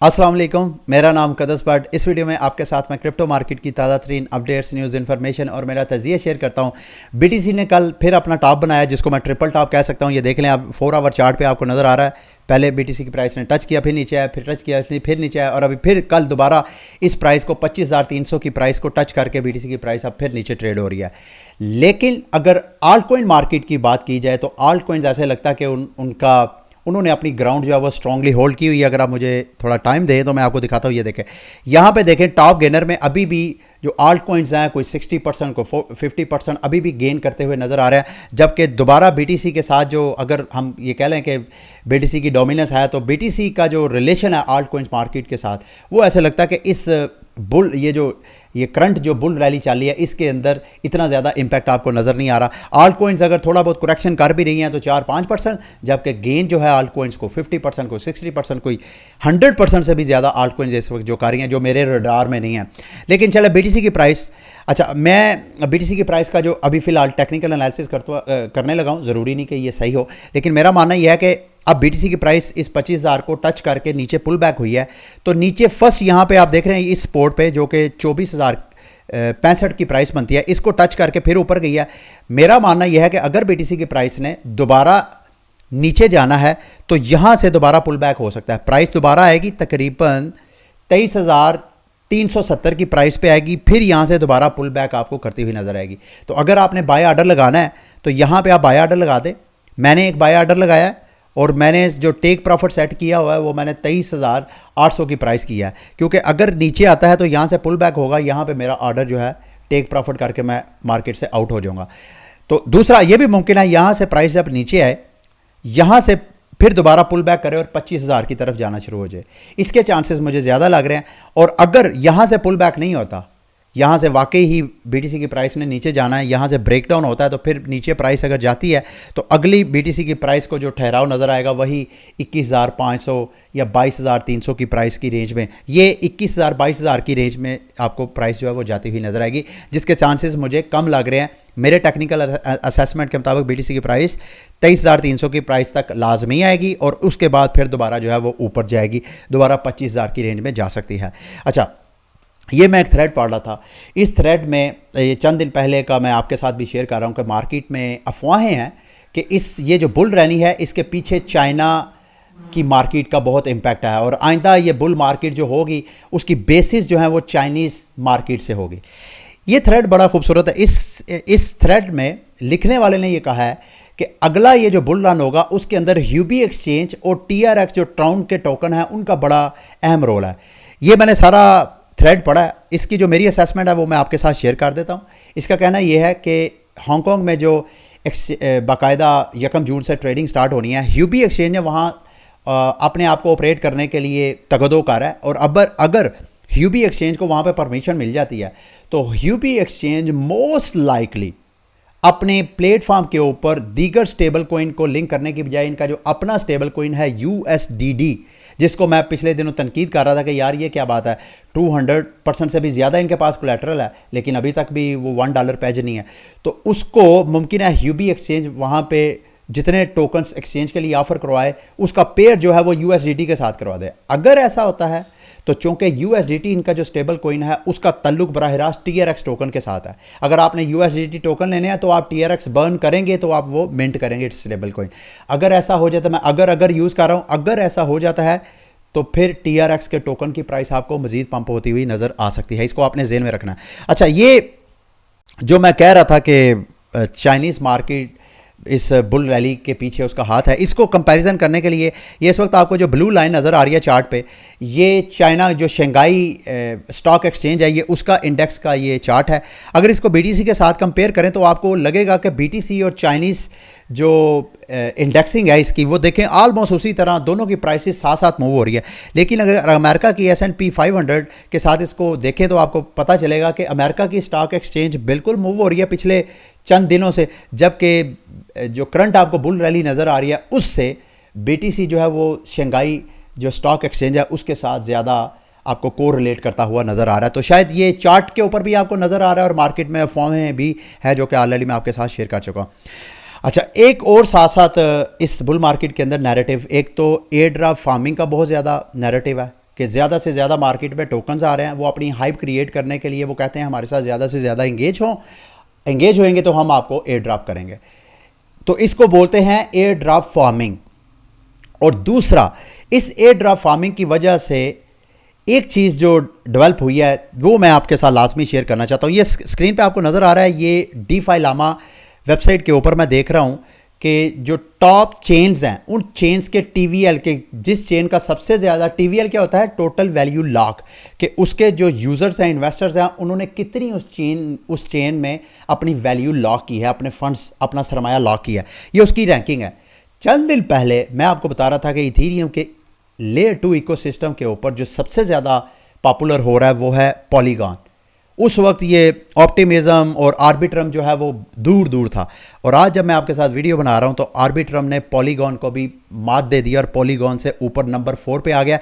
अस्सलाम वालेकुम, मेरा नाम कदस बट। इस वीडियो में आपके साथ मैं क्रिप्टो मार्केट की ताज़ा तरीन अपडेट्स, न्यूज़, इन्फॉर्मेशन और मेरा तजिया शेयर करता हूँ। बीटीसी ने कल फिर अपना टॉप बनाया, जिसको मैं ट्रिपल टॉप कह सकता हूँ। ये देख लें आप, 4 आवर चार्ट पे आपको नज़र आ रहा है। पहले बीटीसी की प्राइस ने टच किया, फिर नीचे आया, फिर टच किया, फिर नीचे आया, और अभी फिर कल दोबारा इस प्राइस को 25,300 की प्राइस को टच करके बीटीसी की प्राइस अब फिर नीचे ट्रेड हो रही है। लेकिन अगर आल्ट कॉइन मार्केट की बात की जाए तो आल्ट कॉइन्स ऐसे लगता है कि उन्होंने अपनी ग्राउंड जो है वो स्ट्रांगली होल्ड की हुई है। अगर आप मुझे थोड़ा टाइम दें तो मैं आपको दिखाता हूँ। ये देखें, यहाँ पे देखें, टॉप गेनर में अभी भी जो आल्ट कॉइन्स हैं कोई 60%, को 50% अभी भी गेन करते हुए नज़र आ रहे हैं। जबकि दोबारा बीटीसी के साथ जो, अगर हम ये कह लें कि बीटीसी की डोमिनेंस है, तो बीटीसी का जो रिलेशन है आल्ट कॉइन्स मार्केट के साथ, वो ऐसे लगता है कि इस बुल ये करंट जो बुल रैली चल रही है, इसके अंदर इतना ज़्यादा इंपैक्ट आपको नज़र नहीं आ रहा। आल्ट कॉइन्स अगर थोड़ा बहुत करेक्शन कर भी रही हैं तो 4-5%, जबकि गेन जो है आल्ट कॉइन्स को 50%, को 60%, कोई 100% से भी ज़्यादा आल्ट कॉइन्स इस वक्त जो कर रही हैं, जो मेरे रडार में नहीं है। लेकिन चले बीटीसी की प्राइस, अच्छा, मैं बीटीसी की प्राइस का जो अभी फ़िलहाल टेक्निकल एनालिसिस करने लगा हूँ। ज़रूरी नहीं कि ये सही हो, लेकिन मेरा मानना यह है कि अब बीटीसी की प्राइस इस 25,000 को टच करके नीचे पुल बैक हुई है। तो नीचे फर्स्ट यहाँ पे आप देख रहे हैं इस सपोर्ट पे, जो कि 24,065 की प्राइस बनती है, इसको टच करके फिर ऊपर गई है। मेरा मानना यह है कि अगर बीटीसी की प्राइस ने दोबारा नीचे जाना है तो यहाँ से दोबारा पुल बैक हो सकता है। प्राइस दोबारा आएगी तकरीबन 23,370 की प्राइस पे आएगी, फिर यहाँ से दोबारा पुल बैक आपको करती हुई नजर आएगी। तो अगर आपने बाय ऑर्डर लगाना है तो यहाँ पे आप बाय ऑर्डर लगा दें। मैंने एक बाय ऑर्डर लगाया है और मैंने जो टेक प्रॉफिट सेट किया हुआ है वो मैंने 23,800 की प्राइस किया है, क्योंकि अगर नीचे आता है तो यहाँ से पुल बैक होगा, यहाँ पे मेरा ऑर्डर जो है टेक प्रॉफिट करके मैं मार्केट से आउट हो जाऊँगा। तो दूसरा ये भी मुमकिन है, यहाँ से प्राइस जब नीचे आए, यहाँ से फिर दोबारा पुल बैक करे और 25,000 की तरफ जाना शुरू हो जाए। इसके चांसेस मुझे ज़्यादा लग रहे हैं। और अगर यहाँ से पुल बैक नहीं होता, यहाँ से वाकई ही बीटीसी की प्राइस ने नीचे जाना है, यहाँ से ब्रेकडाउन होता है, तो फिर नीचे प्राइस अगर जाती है तो अगली बीटीसी की प्राइस को जो ठहराव नज़र आएगा वही 21,500 या 22,300 की प्राइस की रेंज में, ये 21,000 22,000 की रेंज में आपको प्राइस जो है वो जाती हुई नज़र आएगी, जिसके चांसेस मुझे कम लग रहे हैं। मेरे टेक्निकल असेसमेंट के मुताबिक बीटीसी की प्राइस 23,300 की प्राइस तक लाजमी आएगी और उसके बाद फिर दोबारा जो है वो ऊपर जाएगी, दोबारा 25,000 की रेंज में जा सकती है। अच्छा, ये मैं एक थ्रेड पढ़ रहा था। इस थ्रेड में ये चंद दिन पहले का मैं आपके साथ भी शेयर कर रहा हूँ कि मार्केट में अफवाहें हैं कि ये जो बुल रैली है इसके पीछे चाइना की मार्केट का बहुत इम्पैक्ट है और आइंदा ये बुल मार्केट जो होगी उसकी बेसिस जो है वो चाइनीज़ मार्केट से होगी। ये थ्रेड बड़ा खूबसूरत है। इस थ्रेड में लिखने वाले ने ये कहा है कि अगला ये जो बुल रन होगा उसके अंदर ह्यूबी एक्सचेंज और TRX जो ट्राउन के टोकन है उनका बड़ा अहम रोल है। ये मैंने सारा थ्रेड पढ़ा है। इसकी जो मेरी असेसमेंट है वो मैं आपके साथ शेयर कर देता हूँ। इसका कहना ये है कि हांगकांग में जो बाकायदा 1 जून से ट्रेडिंग स्टार्ट होनी है, ह्यूबी एक्सचेंज ने वहाँ अपने आप को ऑपरेट करने के लिए तगदो कर है, और अगर ह्यूबी एक्सचेंज को वहाँ पे परमिशन मिल जाती है तो ह्यूबी एक्सचेंज मोस्ट लाइकली अपने प्लेटफॉर्म के ऊपर दीगर स्टेबल कोइन को लिंक करने की बजाय इनका जो अपना स्टेबल कोइन है USDD, जिसको मैं पिछले दिनों तनकीद कर रहा था कि यार ये क्या बात है, 200% से भी ज़्यादा इनके पास कोलैटरल है लेकिन अभी तक भी वो $1 पेज नहीं है, तो उसको मुमकिन है ह्यूबी एक्सचेंज वहाँ पे जितने टोकन्स एक्सचेंज के लिए ऑफर करवाए उसका पेयर जो है वो USDT के साथ करवा दे। अगर ऐसा होता है तो चूंकि USDT इनका जो स्टेबल कोइन है उसका ताल्लुक बराह रास्त TRX टोकन के साथ है। अगर आपने USDT टोकन लेने हैं तो आप TRX बर्न करेंगे तो आप वो मिंट करेंगे स्टेबल कोइन। अगर ऐसा हो जाता है, मैं अगर यूज़ कर रहा हूँ, अगर ऐसा हो जाता है तो फिर TRX के टोकन की प्राइस आपको मजीद पंप होती हुई नज़र आ सकती है। इसको आपने ज़हन में रखना है। अच्छा, ये जो मैं कह रहा था कि चाइनीज़ मार्केट इस बुल रैली के पीछे उसका हाथ है, इसको कंपैरिजन करने के लिए ये इस वक्त आपको जो ब्लू लाइन नज़र आ रही है चार्ट पे, ये चाइना जो शंघाई स्टॉक एक्सचेंज है, ये उसका इंडेक्स का ये चार्ट है। अगर इसको BTC के साथ कंपेयर करें तो आपको लगेगा कि BTC और चाइनीज़ जो इंडेक्सिंग है इसकी, वो देखें ऑलमोस्ट उसी तरह दोनों की प्राइसेस साथ साथ मूव हो रही है। लेकिन अगर अमेरिका की S&P 500 के साथ इसको देखें तो आपको पता चलेगा कि अमेरिका की स्टॉक एक्सचेंज बिल्कुल मूव हो रही है पिछले चंद दिनों से, जबकि जो करंट आपको बुल रैली नज़र आ रही है उससे BTC जो है वो शंघाई जो स्टॉक एक्सचेंज है उसके साथ ज़्यादा आपको को रिलेट करता हुआ नज़र आ रहा है। तो शायद ये चार्ट के ऊपर भी आपको नज़र आ रहा है और मार्केट में अफवाहें भी है जो कि ऑलरेडी मैं आपके साथ शेयर कर चुका हूँ। अच्छा, एक और साथ साथ इस बुल मार्केट के अंदर नैरेटिव, एक तो एयर ड्राफ्ट फार्मिंग का बहुत ज़्यादा नैरेटिव है कि ज़्यादा से ज़्यादा मार्केट में टोकन्स आ रहे हैं, वो अपनी हाइप क्रिएट करने के लिए वो कहते हैं हमारे साथ ज़्यादा से ज़्यादा एंगेज होंगे तो हम आपको एयर ड्रॉप करेंगे। तो इसको बोलते हैं एयर ड्रॉप फार्मिंग। और दूसरा, इस एयर ड्रॉप फार्मिंग की वजह से एक चीज़ जो डेवलप हुई है वो मैं आपके साथ लास्ट में शेयर करना चाहता हूँ। ये स्क्रीन पे आपको नज़र आ रहा है, ये DeFi Llama वेबसाइट के ऊपर मैं देख रहा हूँ कि जो टॉप चेन्स हैं उन चेन्स के TVL के, जिस चेन का सबसे ज़्यादा TVL क्या होता है, टोटल वैल्यू लॉक, कि उसके जो यूज़र्स हैं, इन्वेस्टर्स हैं, उन्होंने कितनी उस चेन में अपनी वैल्यू लॉक की है, अपने फंड्स, अपना सरमाया लॉक किया है, ये उसकी रैंकिंग है। चंद दिन पहले मैं आपको बता रहा था कि इथीरियम के लेयर 2 इकोसिस्टम के ऊपर जो सबसे ज़्यादा पॉपुलर हो रहा है वो है पॉलीगॉन। उस वक्त ये ऑप्टिमिज्म और आर्बिट्रम जो है वो दूर दूर था, और आज जब मैं आपके साथ वीडियो बना रहा हूँ तो आर्बिट्रम ने पॉलीगॉन को भी मात दे दी और पॉलीगॉन से ऊपर नंबर 4 पे आ गया।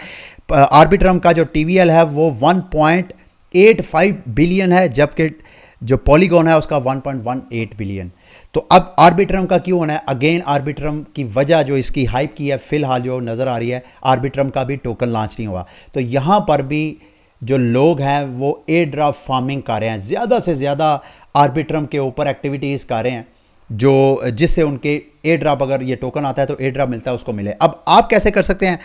आर्बिट्रम का जो TVL है वो 1.85 बिलियन है, जबकि जो पॉलीगॉन है उसका 1.18 बिलियन। तो अब आर्बिट्रम का क्यों होना है? अगेन आर्बिट्रम की वजह जो इसकी हाइप की है फिलहाल जो नज़र आ रही है, आर्बिट्रम का भी टोकन लॉन्च नहीं हुआ। तो यहाँ पर भी जो लोग हैं वो एयर ड्रॉप फार्मिंग कर रहे हैं, ज़्यादा से ज़्यादा आर्बिट्रम के ऊपर एक्टिविटीज़ कर रहे हैं, जो जिससे उनके एयर ड्रॉप, अगर ये टोकन आता है तो एयर ड्रॉप मिलता है उसको मिले। अब आप कैसे कर सकते हैं,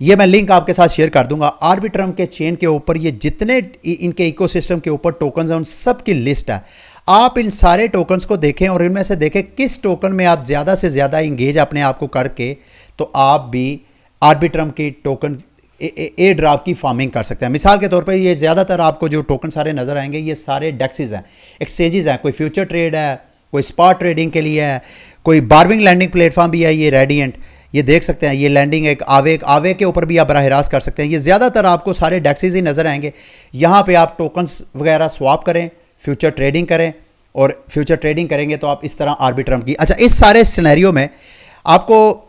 ये मैं लिंक आपके साथ शेयर कर दूंगा। आर्बिट्रम के चेन के ऊपर ये जितने इनके इकोसिस्टम के ऊपर टोकन्स हैं उन सब की लिस्ट है। आप इन सारे टोकन्स को देखें और इनमें से देखें किस टोकन में आप ज़्यादा से ज़्यादा इंगेज अपने आप को करके तो आप भी आर्बिट्रम की टोकन एयर ड्रॉप की फार्मिंग कर सकते हैं। मिसाल के तौर पे ये ज़्यादातर आपको जो टोकन सारे नज़र आएंगे ये सारे डेक्सेस हैं, एक्सचेंजेस हैं, कोई फ्यूचर ट्रेड है, कोई स्पॉट ट्रेडिंग के लिए है, कोई बार्विंग लैंडिंग प्लेटफॉर्म भी है, ये रेडियंट, ये देख सकते हैं, ये लैंडिंग एक आवे के ऊपर भी आप बराह रास्त कर सकते हैं। ये ज़्यादातर आपको सारे डेक्सेस ही नज़र आएंगे। यहाँ पे आप टोकन्स वगैरह स्वैप करें, फ्यूचर ट्रेडिंग करें, और फ्यूचर ट्रेडिंग करेंगे तो आप इस तरह आर्बिट्रम की। अच्छा, इस सारे सिनेरियो में आपको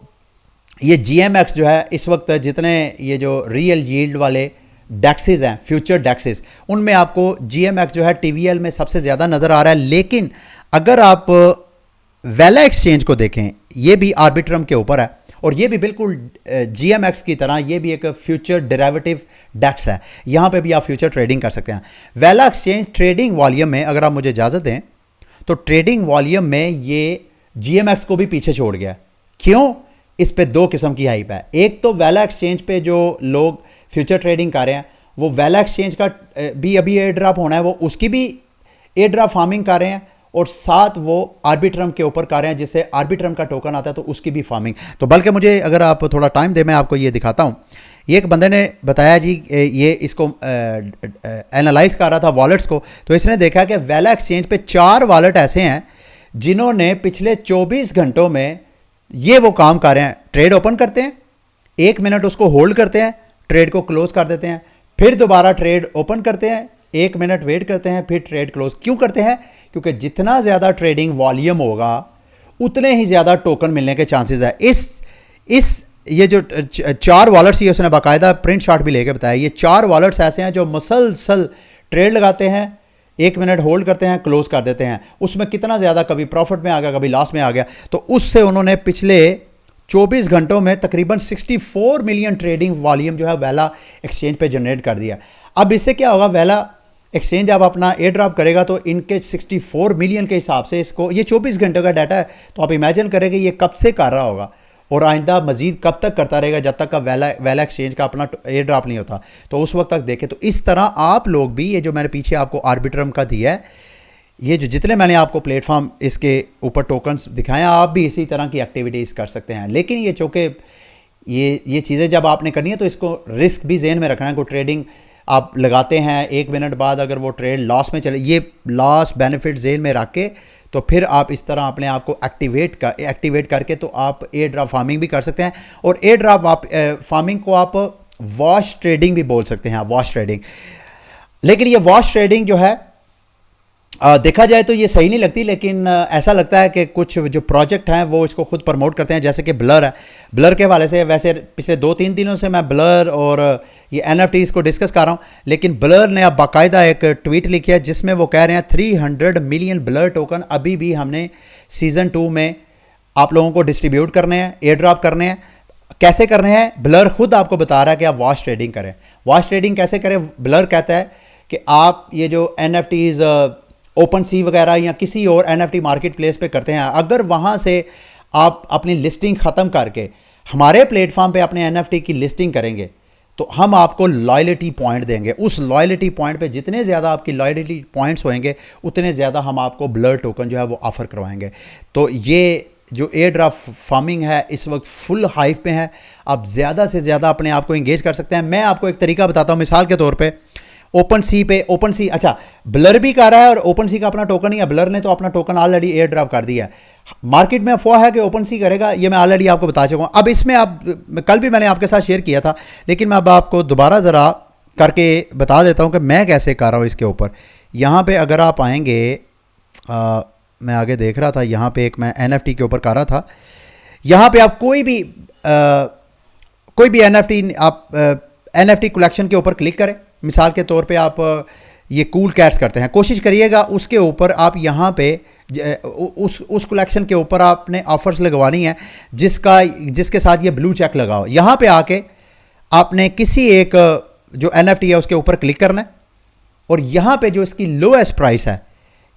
ये GMX जो है इस वक्त जितने ये जो रियल यील्ड वाले डेक्सेस हैं, फ्यूचर डेक्सेस, उनमें आपको GMX जो है TVL में सबसे ज़्यादा नज़र आ रहा है। लेकिन अगर आप वेला एक्सचेंज को देखें, ये भी आर्बिट्रम के ऊपर है और ये भी बिल्कुल GMX की तरह ये भी एक फ्यूचर डेरिवेटिव डेक्स है, यहाँ पे भी आप फ्यूचर ट्रेडिंग कर सकते हैं। वेला एक्सचेंज ट्रेडिंग वॉल्यूम में, अगर आप मुझे इजाज़त दें तो ट्रेडिंग वॉल्यूम में ये GMX को भी पीछे छोड़ गया। क्यों? इस पे दो किस्म की हाइप है। एक तो वेला एक्सचेंज पे जो लोग फ्यूचर ट्रेडिंग कर रहे हैं वो वेला एक्सचेंज का भी अभी एयर ड्रॉप होना है, वो उसकी भी एयर ड्रॉप फार्मिंग कर रहे हैं, और साथ वो आर्बिट्रम के ऊपर कर रहे हैं, जिससे आर्बिट्रम का टोकन आता है तो उसकी भी फार्मिंग। तो बल्कि मुझे अगर आप थोड़ा टाइम दें मैं आपको ये दिखाता हूँ। ये एक बंदे ने बताया जी, ये इसको एनालाइज कर रहा था वॉलेट्स को, तो इसने देखा कि वेला एक्सचेंज पे 4 वॉलेट ऐसे हैं जिन्होंने पिछले 24 घंटों में ये वो काम कर रहे हैं। ट्रेड ओपन करते हैं, 1 मिनट उसको होल्ड करते हैं, ट्रेड को क्लोज कर देते हैं, फिर दोबारा ट्रेड ओपन करते हैं, 1 मिनट वेट करते हैं, फिर ट्रेड क्लोज। क्यों करते हैं? क्योंकि जितना ज़्यादा ट्रेडिंग वॉल्यूम होगा उतने ही ज़्यादा टोकन मिलने के चांसेस है। इस ये जो 4 वॉलेट्स, ये उसने बाकायदा प्रिंट शॉट भी लेके बताया, ये 4 वॉलेट्स ऐसे हैं जो मुसलसल ट्रेड लगाते हैं, 1 मिनट होल्ड करते हैं, क्लोज कर देते हैं। उसमें कितना ज़्यादा कभी प्रॉफिट में आ गया, कभी लॉस में आ गया, तो उससे उन्होंने पिछले 24 घंटों में तकरीबन 64 मिलियन ट्रेडिंग वॉल्यूम जो है वेला एक्सचेंज पे जनरेट कर दिया। अब इससे क्या होगा, वेला एक्सचेंज जब अपना एयर ड्रॉप करेगा तो इनके 64 मिलियन के हिसाब से इसको, ये 24 घंटे का डाटा है, तो आप इमेजिन करें कि ये कब से कर रहा होगा और आइंदा मजीद कब तक करता रहेगा, जब तक का वेला एक्सचेंज का अपना एयर ड्रॉप नहीं होता, तो उस वक्त तक देखें। तो इस तरह आप लोग भी, ये जो मैंने पीछे आपको आर्बिट्रम का दिया है, ये जो जितने मैंने आपको प्लेटफॉर्म इसके ऊपर टोकन्स दिखाए, आप भी इसी तरह की एक्टिविटीज़ कर सकते हैं। लेकिन ये चूँकि ये चीज़ें जब आपने करनी है तो इसको रिस्क भी जहन में रखना है। कोई ट्रेडिंग आप लगाते हैं, 1 मिनट बाद अगर वो ट्रेड लॉस में चले, ये लॉस बेनिफिट जेल में रख के तो फिर आप इस तरह अपने आप को एक्टिवेट करके तो आप एयर ड्रॉप फार्मिंग भी कर सकते हैं। और एयर ड्रॉप आप फार्मिंग को आप वॉश ट्रेडिंग भी बोल सकते हैं, वॉश ट्रेडिंग। लेकिन ये वॉश ट्रेडिंग जो है देखा जाए तो ये सही नहीं लगती, लेकिन ऐसा लगता है कि कुछ जो प्रोजेक्ट हैं वो इसको खुद प्रमोट करते हैं, जैसे कि ब्लर है। ब्लर के हवाले से वैसे पिछले 2-3 दिनों से मैं ब्लर और ये NFTs को डिस्कस कर रहा हूँ, लेकिन ब्लर ने अब बाकायदा एक ट्वीट लिखी है जिसमें वो कह रहे हैं 300 मिलियन ब्लर टोकन अभी भी हमने सीज़न 2 में आप लोगों को डिस्ट्रीब्यूट करने हैं, एयर ड्रॉप करने हैं। कैसे करने हैं? ब्लर खुद आपको बता रहा है कि आप वॉश ट्रेडिंग करें। वॉश ट्रेडिंग कैसे करें? ब्लर कहता है कि आप ये जो NFTs ओपन सी वगैरह या किसी और NFT मार्केट प्लेस पे करते हैं, अगर वहाँ से आप अपनी लिस्टिंग ख़त्म करके हमारे प्लेटफॉर्म पे अपने NFT की लिस्टिंग करेंगे तो हम आपको लॉयल्टी पॉइंट देंगे। उस लॉयल्टी पॉइंट पे जितने ज़्यादा आपकी लॉयल्टी पॉइंट्स होंगे उतने ज़्यादा हम आपको ब्लर टोकन जो है वो ऑफ़र करवाएंगे। तो ये जो एयर ड्रॉप फार्मिंग है इस वक्त फुल हाइप में है। आप ज़्यादा से ज़्यादा अपने आप को इंगेज कर सकते हैं। मैं आपको एक तरीका बताता हूँ, मिसाल के तौर पे ओपन सी अच्छा ब्लर भी कर रहा है और ओपन सी का अपना टोकन ही है। ब्लर ने तो अपना टोकन ऑलरेडी एयर ड्रॉप कर दिया है। मार्केट में अफवाह है कि ओपन सी करेगा, ये मैं ऑलरेडी आपको बता चुका हूँ। अब इसमें आप, कल भी मैंने आपके साथ शेयर किया था, लेकिन मैं अब आपको दोबारा ज़रा करके बता देता हूँ कि मैं कैसे कर रहा हूँ इसके ऊपर। यहाँ पे अगर आप आएंगे, मैं आगे देख रहा था, यहाँ पे एक मैं NFT के ऊपर कर रहा था। यहाँ पे आप कोई भी NFT कलेक्शन के ऊपर क्लिक करें। मिसाल के तौर पे आप ये कूल कैट्स करते हैं, कोशिश करिएगा उसके ऊपर आप यहाँ पे उस कलेक्शन के ऊपर आपने ऑफर्स लगवानी है जिसके साथ ये ब्लू चेक लगाओ। यहाँ पे आके आपने किसी एक जो NFT है उसके ऊपर क्लिक करना है और यहाँ पे जो इसकी लोएस्ट प्राइस है,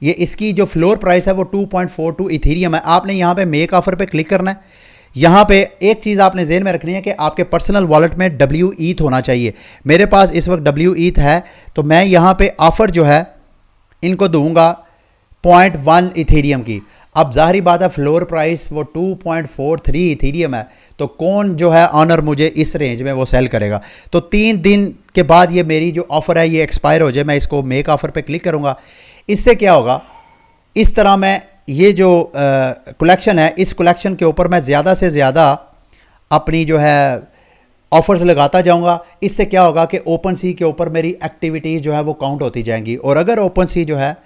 ये इसकी जो फ्लोर प्राइस है वो 2.42 इथीरियम है। आपने यहाँ पे मेक ऑफर पे क्लिक करना है। यहाँ पे एक चीज़ आपने ज़हन में रखनी है कि आपके पर्सनल वॉलेट में WETH होना चाहिए। मेरे पास इस वक्त WETH है, तो मैं यहाँ पे ऑफ़र जो है इनको दूंगा 0.1 इथीरियम की। अब ज़ाहरी बात है फ्लोर प्राइस वो 2.43 इथीरियम है, तो कौन जो है ऑनर मुझे इस रेंज में वो सेल करेगा। तो 3 दिन के बाद ये मेरी जो ऑफ़र है ये एक्सपायर हो जाए, मैं इसको मेक ऑफ़र पे क्लिक करूँगा। इससे क्या होगा, इस तरह मैं ये जो कलेक्शन है इस कलेक्शन के ऊपर मैं ज़्यादा से ज़्यादा अपनी जो है ऑफ़र्स लगाता जाऊंगा। इससे क्या होगा कि ओपन सी के ऊपर मेरी एक्टिविटीज़ जो है वो काउंट होती जाएंगी। और अगर ओपन सी जो है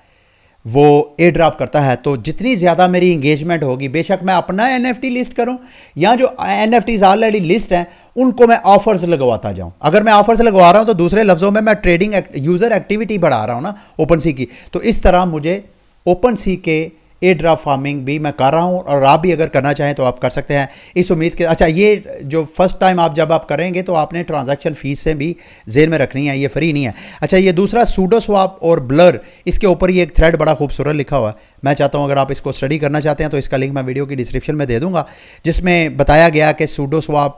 वो एयर ड्रॉप करता है तो जितनी ज़्यादा मेरी इंगेजमेंट होगी, बेशक मैं अपना NFT लिस्ट करूं या जो NFTs ऑलरेडी लिस्ट हैं उनको मैं ऑफर्स लगवाता जाऊं। अगर मैं ऑफर्स लगवा रहा हूं तो दूसरे लफ्ज़ों में मैं ट्रेडिंग यूज़र एक्टिविटी बढ़ा रहा हूं ना ओपन सी की। तो इस तरह मुझे ओपन सी के एयर ड्रॉप फार्मिंग भी मैं कर रहा हूँ और आप भी अगर करना चाहें तो आप कर सकते हैं इस उम्मीद के। अच्छा, ये जो फर्स्ट टाइम जब आप करेंगे तो आपने ट्रांजैक्शन फ़ीस से भी ज़हन में रखनी है, ये फ्री नहीं है। अच्छा, ये दूसरा सूडो स्वैप और ब्लर, इसके ऊपर ये एक थ्रेड बड़ा खूबसूरत लिखा हुआ है। मैं चाहता हूँ अगर आप इसको स्टडी करना चाहते हैं तो इसका लिंक मैं वीडियो की डिस्क्रिप्शन में दे दूँगा, जिसमें बताया गया कि सूडो स्वैप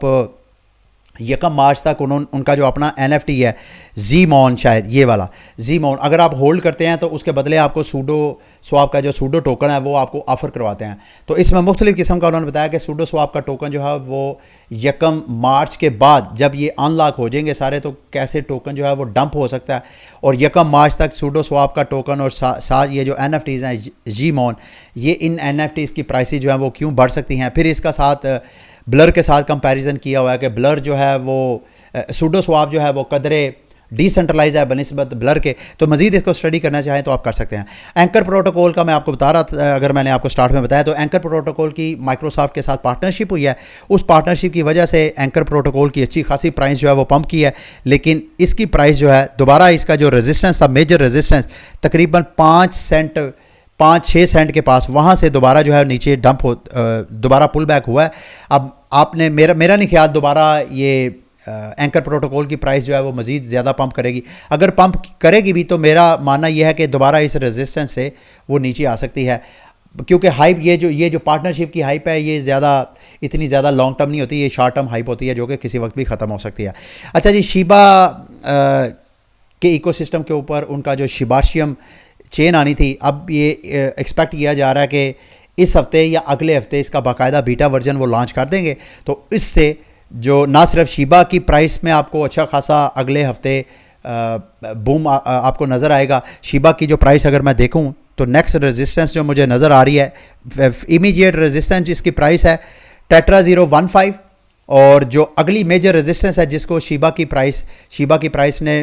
1 मार्च तक उनका जो अपना NFT है Zmon, शायद ये वाला Zmon, अगर आप होल्ड करते हैं तो उसके बदले आपको सूडो स्वैप का जो सूडो टोकन है वो आपको ऑफ़र करवाते हैं। तो इसमें मुख्तलिफ़ किस्म का उन्होंने बताया कि सूडो स्वैप का टोकन जो है वो 1 मार्च के बाद जब ये अनलॉक हो जाएंगे सारे, तो कैसे टोकन जो है वो डंप हो सकता है। और 1 मार्च तक सूडो स्वैप का टोकन और साथ ये जो NFTs हैं Zmon, ये इन NFTs की प्राइसेस जो है वो क्यों बढ़ सकती हैं। फिर इसका साथ ब्लर के साथ कंपैरिजन किया हुआ है कि ब्लर जो है वो सूडो स्वैप जो है वो कदरे डिसेंट्रलाइज है बनिस्बत ब्लर के। तो मज़ीद इसको स्टडी करना चाहें तो आप कर सकते हैं। एंकर प्रोटोकॉल का मैं आपको बता रहा था, अगर मैंने आपको स्टार्ट में बताया, तो एंकर प्रोटोकॉल की माइक्रोसॉफ्ट के साथ पार्टनरशिप हुई है। उस पार्टनरशिप की वजह से एंकर प्रोटोकॉल की अच्छी खासी प्राइस जो है वो पंप की है, लेकिन इसकी प्राइस जो है दोबारा इसका जो रेजिस्टेंस था, मेजर रेजिस्टेंस तकरीबन 5-6 सेंट के पास, वहाँ से दोबारा जो है नीचे डंप हो, दोबारा पुल बैक हुआ है। अब आपने मेरा नहीं ख्याल दोबारा ये एंकर प्रोटोकॉल की प्राइस जो है वो मज़ीद ज़्यादा पंप करेगी। अगर पंप करेगी भी तो मेरा मानना यह है कि दोबारा इस रेजिस्टेंस से वो नीचे आ सकती है, क्योंकि हाइप ये जो पार्टनरशिप की हाइप है ये इतनी ज़्यादा लॉन्ग टर्म नहीं होती, ये शॉर्ट टर्म हाइप होती है जो कि किसी वक्त भी ख़त्म हो सकती है। अच्छा जी, शिबा के इकोसिस्टम के ऊपर उनका जो शिबाशियम चेन आनी थी, अब ये एक्सपेक्ट किया जा रहा है कि इस हफ्ते या अगले हफ्ते इसका बाकायदा बीटा वर्जन वो लॉन्च कर देंगे। तो इससे जो ना सिर्फ शिबा की प्राइस में आपको अच्छा खासा अगले हफ्ते बूम आपको नज़र आएगा। शिबा की जो प्राइस अगर मैं देखूं तो नेक्स्ट रेजिस्टेंस जो मुझे नज़र आ रही है, इमीडिएट रेजिस्टेंस जिसकी प्राइस है टेट्रा 015, और जो अगली मेजर रेजिस्टेंस है जिसको शिबा की प्राइस ने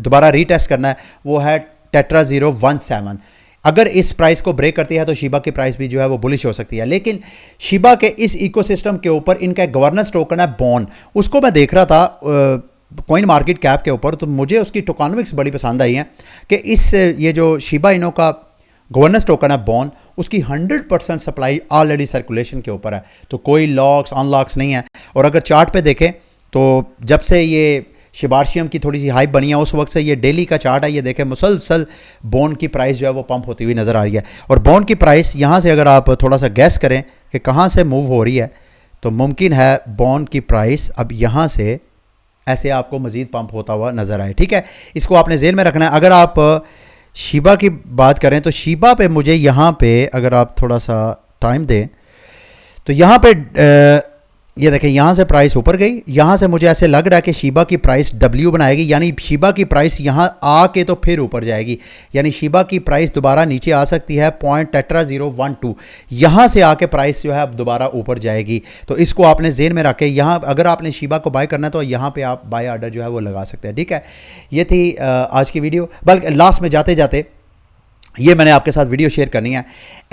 दोबारा रीटेस्ट करना है वो है टेट्रा 017। अगर इस प्राइस को ब्रेक करती है तो शिबा की प्राइस भी जो है वो बुलिश हो सकती है। लेकिन शिबा के इस इकोसिस्टम के ऊपर इनका गवर्नेंस टोकन है बॉन, उसको मैं देख रहा था कॉइन मार्केट कैप के ऊपर, तो मुझे उसकी टोकनॉमिक्स बड़ी पसंद आई हैं कि ये जो शिबा इनो का गवर्नेंस टोकन है बॉन, उसकी 100% सप्लाई ऑलरेडी सर्कुलेशन के ऊपर है, तो कोई लॉक्स अनलॉक्स नहीं है। और अगर चार्ट पे देखें तो जब से ये शिबार्शियम की थोड़ी सी हाइप बनी है, उस वक्त से ये डेली का चार्ट है, ये देखें मुसलसल बॉन्ड की प्राइस जो है वो पंप होती हुई नज़र आ रही है। और बॉन्ड की प्राइस यहाँ से अगर आप थोड़ा सा गैस करें कि कहाँ से मूव हो रही है, तो मुमकिन है बॉन्ड की प्राइस अब यहाँ से ऐसे आपको मज़ीद पंप होता हुआ नज़र आए। ठीक है, इसको आपने ज़हन में रखना है। अगर आप शीबा की बात करें तो शीबा पे मुझे यहाँ पे अगर आप थोड़ा सा टाइम दें तो यहाँ पे ये देखें यहाँ से प्राइस ऊपर गई, यहाँ से मुझे ऐसे लग रहा है कि शीबा की प्राइस डब्ल्यू बनाएगी, यानी शीबा की प्राइस यहाँ आके तो फिर ऊपर जाएगी, यानी शीबा की प्राइस दोबारा नीचे आ सकती है 0.012, यहाँ से आके प्राइस जो है अब दोबारा ऊपर जाएगी। तो इसको आपने जेन में रखें। यहाँ अगर आपने शीबा को बाय करना है तो यहाँ पर आप बाय ऑर्डर जो है वो लगा सकते हैं। ठीक है, ये थी आज की वीडियो। बल्कि लास्ट में जाते जाते ये मैंने आपके साथ वीडियो शेयर करनी है।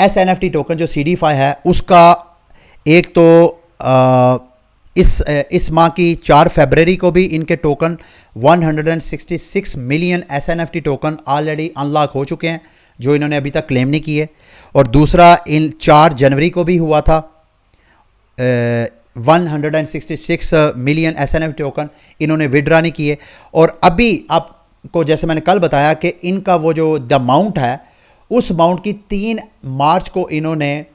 SNFT टोकन जो CDFI है उसका एक तो इस माह की 4 फरवरी को भी इनके token 166 million SNFT token already unlock हो चुके हैं जो इन्होंने अभी तक क्लेम नहीं किए। और दूसरा इन 4 जनवरी को भी हुआ था 166 मिलियन SNFT टोकन इन्होंने विड्रा नहीं किए। और अभी आपको जैसे मैंने कल बताया कि इनका वो जो द अमाउंट है उस अमाउंट की 3 मार्च को इन्होंने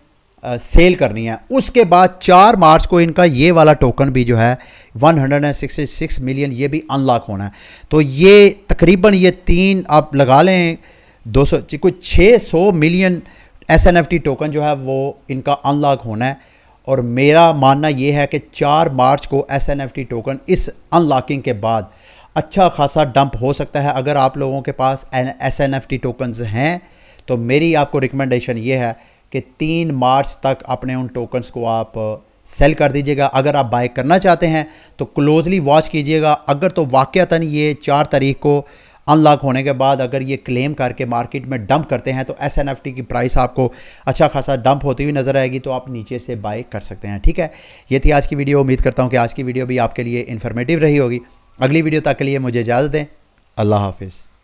सेल करनी है। उसके बाद 4 मार्च को इनका ये वाला टोकन भी जो है 166 मिलियन ये भी अनलॉक होना है। तो ये तकरीबन ये 3 आप लगा लें 200 कुछ 600 मिलियन SNFT टोकन जो है वो इनका अनलॉक होना है। और मेरा मानना ये है कि 4 मार्च को SNFT टोकन इस अनलॉकिंग के बाद अच्छा खासा डंप हो सकता है। अगर आप लोगों के पास SNFT टोकन्स हैं तो मेरी आपको रिकमेंडेशन ये है कि 3 मार्च तक अपने उन टोकन्स को आप सेल कर दीजिएगा। अगर आप बाय करना चाहते हैं तो क्लोजली वॉच कीजिएगा। अगर तो वाक़तन ये 4 तारीख को अनलॉक होने के बाद अगर ये क्लेम करके मार्केट में डंप करते हैं तो SNFT की प्राइस आपको अच्छा खासा डंप होती हुई नज़र आएगी, तो आप नीचे से बाय कर सकते हैं। ठीक है, ये थी आज की वीडियो। उम्मीद करता हूँ कि आज की वीडियो भी आपके लिए इन्फॉर्मेटिव रही होगी। अगली वीडियो तक के लिए मुझे इजाज़त दें। अल्लाह हाफिज़।